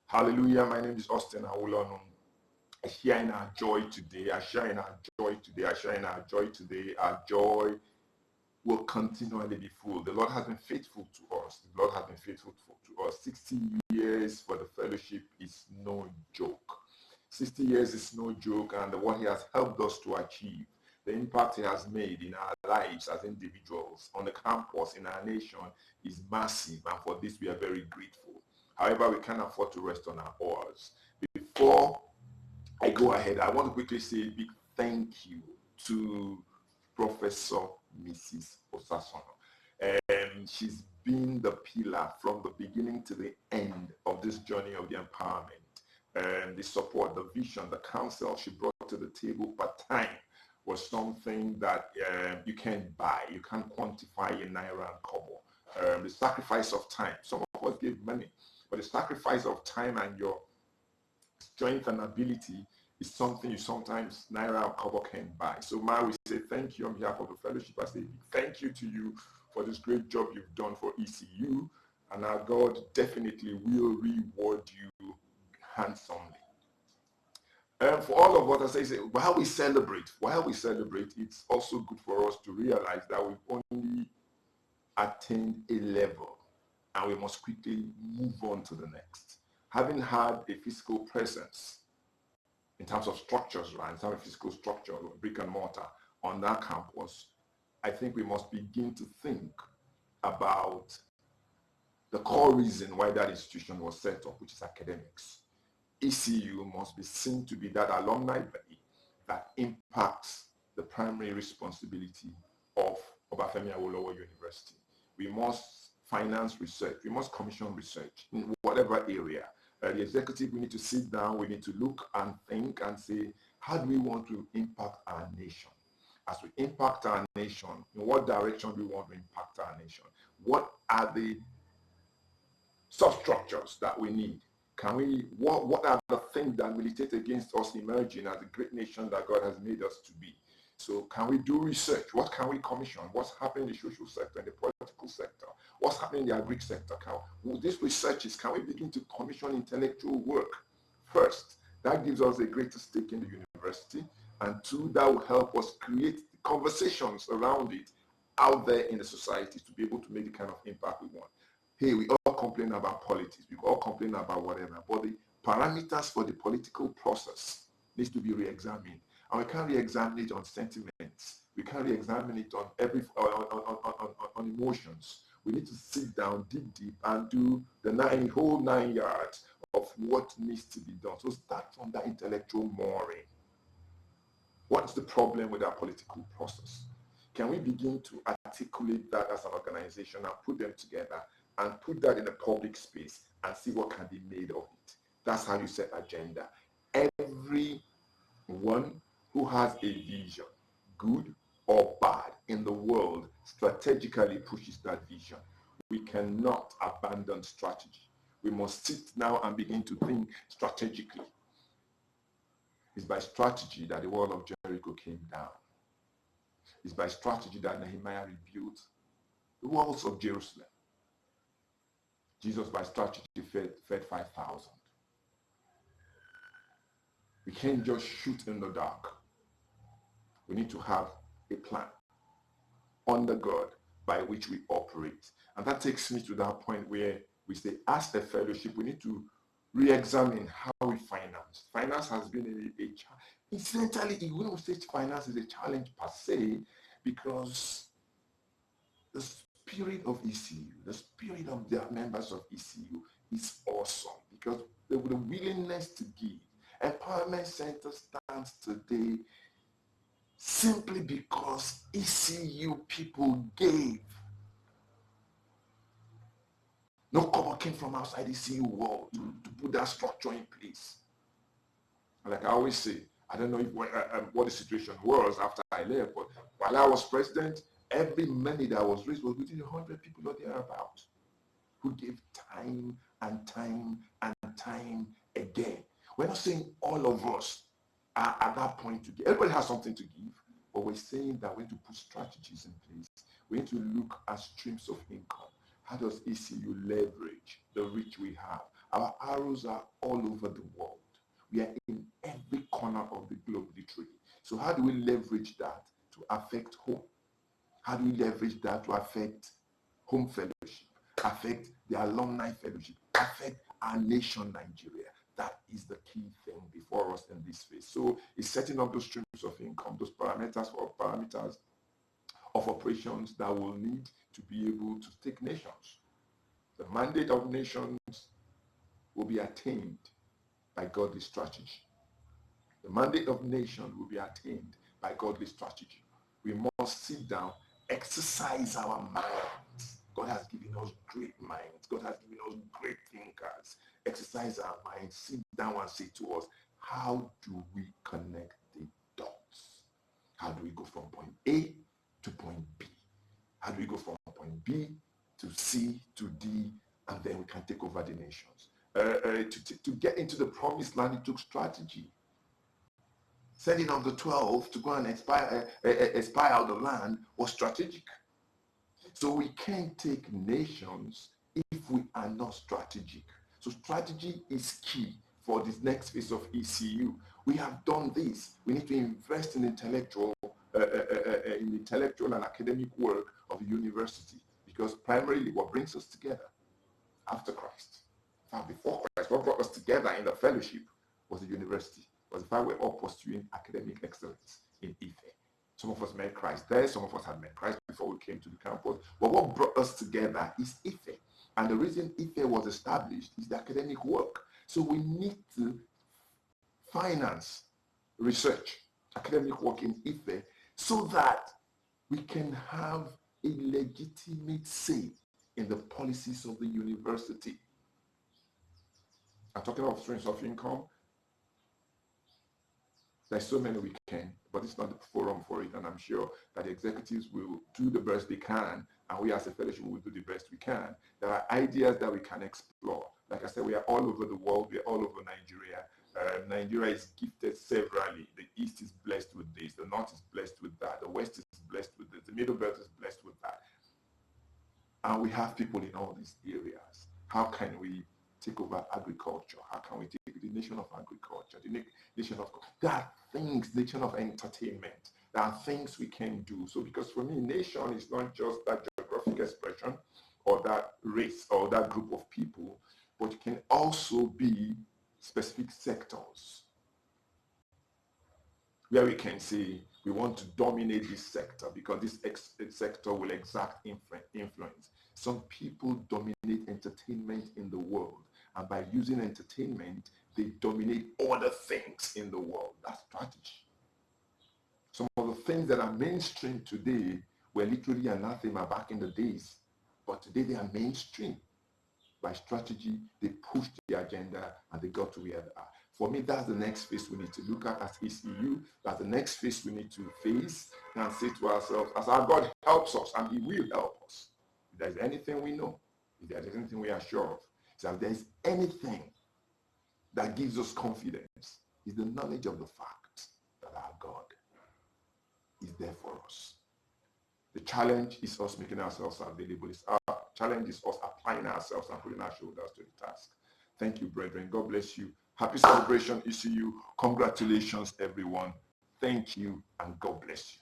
Hallelujah. My name is Austin Awulonu. I share in our joy today. I share in our joy today. I share in our joy today. Our joy will continually be full. The Lord has been faithful to us. The Lord has been faithful to us. 60 years for the fellowship is no joke. 60 years is no joke, and what He has helped us to achieve, the impact He has made in our lives as individuals, on the campus, in our nation, is massive, and for this we are very grateful. However, we can't afford to rest on our oars. Before I go ahead, I want to quickly say a big thank you to Professor Mrs. Osasono. She's been the pillar from the beginning to the end of this journey of the empowerment. The support, the vision, the counsel she brought to the table per time was something that you can't buy. You can't quantify in naira and kobo. The sacrifice of time. Some of us give money, but the sacrifice of time and your strength and ability is something you sometimes naira and kobo can't buy. So Ma, we say thank you on behalf of the fellowship. I say thank you to you for this great job you've done for ECU, and our God definitely will reward you handsomely. For all of us, I say while we celebrate, it's also good for us to realize that we've only attained a level, and we must quickly move on to the next. Having had a physical presence in terms of structures, right? In terms of physical structure, brick and mortar on that campus, I think we must begin to think about the core reason why that institution was set up, which is academics. ECU must be seen to be that alumni body that impacts the primary responsibility of Obafemi Awolowo University. We must finance research. We must commission research in whatever area. The executive, we need to sit down. We need to look and think and say, how do we want to impact our nation? As we impact our nation, in what direction do we want to impact our nation? What are the substructures that we need? What are the things that militate against us emerging as the great nation that God has made us to be? So can we do research? What can we commission? What's happening in the social sector, in the political sector? What's happening in the agri sector? These researches, can we begin to commission intellectual work? First, that gives us a greater stake in the university. And two, that will help us create conversations around it out there in the society to be able to make the kind of impact we want. Hey, we all complain about politics. We all complain about whatever. But the parameters for the political process needs to be re-examined. And we can't re-examine it on sentiments. We can't re-examine it on on emotions. We need to sit down, dig deep, and do the whole 9 yards of what needs to be done. So start from that intellectual mooring. What's the problem with our political process? Can we begin to articulate that as an organization and put them together and put that in the public space and see what can be made of it? That's how you set agenda. Everyone who has a vision, good or bad, in the world strategically pushes that vision. We cannot abandon strategy. We must sit now and begin to think strategically. It's by strategy that the wall of Jericho came down. It's by strategy that Nehemiah rebuilt the walls of Jerusalem. Jesus, by strategy, fed 5,000. We can't just shoot in the dark. We need to have a plan under God by which we operate. And that takes me to that point where we say, as a fellowship, we need to re-examine how we finance. Finance has been a challenge. Incidentally, when we say finance is a challenge per se, because the spirit of ECU, the spirit of the members of ECU is awesome, because the willingness to give. Empowerment Center stands today simply because ECU people gave. No cover came from outside ECU world to put that structure in place. And like I always say, I don't know what the situation was after I left, but while I was president, every money that was raised was within 100 people or thereabouts who gave time and time and time again. We're not saying all of us are at that point to give. Everybody has something to give, but we're saying that we need to put strategies in place. We need to look at streams of income. How does ECU leverage the reach we have? Our arrows are all over the world. We are in every corner of the globe, literally. So how do we leverage that to affect home? How do we leverage that to affect home fellowship, affect the alumni fellowship, affect our nation, Nigeria? That is the key thing before us in this phase. So it's setting up those streams of income, those parameters of operations that will need to be able to take nations. The mandate of nations will be attained by godly strategy. The mandate of nations will be attained by godly strategy. We must sit down, exercise our minds. God has given us great minds. God has given us great thinkers. Exercise our minds. Sit down and say to us, how do we connect the dots? How do we go from point A to point B? How do we go from point B to C to D, and then we can take over the nations? To get into the promised land, it took strategy. Sending of the 12 to go and spy out the land was strategic. So we can't take nations if we are not strategic. So strategy is key for this next phase of ECU. We have done this. We need to invest in intellectual and academic work of the university, because primarily what brings us together after Christ, before Christ, what brought us together in the fellowship was the university. Was the fact we're all pursuing academic excellence in Ife. Some of us met Christ there, some of us had met Christ before we came to the campus. But what brought us together is Ife. And the reason Ife was established is the academic work. So we need to finance research, academic work in Ife, so that we can have a legitimate say in the policies of the university. I'm talking about streams of income. There's so many we can, but it's not the forum for it, and I'm sure that the executives will do the best they can, and we as a fellowship will do the best we can. There are ideas that we can explore. Like I said, we are all over the world, we are all over Nigeria. Nigeria is gifted severally. The East is blessed with this, the North is blessed with that, the West is blessed with this, the Middle Belt is blessed with that. And we have people in all these areas. How can we take over agriculture? How can we take the nation of agriculture, the nation of, there are things, nation of entertainment, there are things we can do. So because for me, nation is not just that geographic expression or that race or that group of people, but it can also be specific sectors where we can say we want to dominate this sector because this sector will exact influence. Some people dominate entertainment in the world, and by using entertainment, they dominate other things in the world. That's strategy. Some of the things that are mainstream today were literally anathema back in the days, but today they are mainstream. By strategy, they pushed the agenda and they got to where they are. For me, that's the next phase we need to look at as ECU. That's the next phase we need to face and say to ourselves, as our God helps us, and He will help us. If there's anything we know, if there's anything we are sure of, so if there's anything that gives us confidence, is the knowledge of the fact that our God is there for us. The challenge is us making ourselves available. Our challenge is us applying ourselves and putting our shoulders to the task. Thank you, brethren. God bless you. Happy celebration, ECU. Congratulations, everyone. Thank you, and God bless you.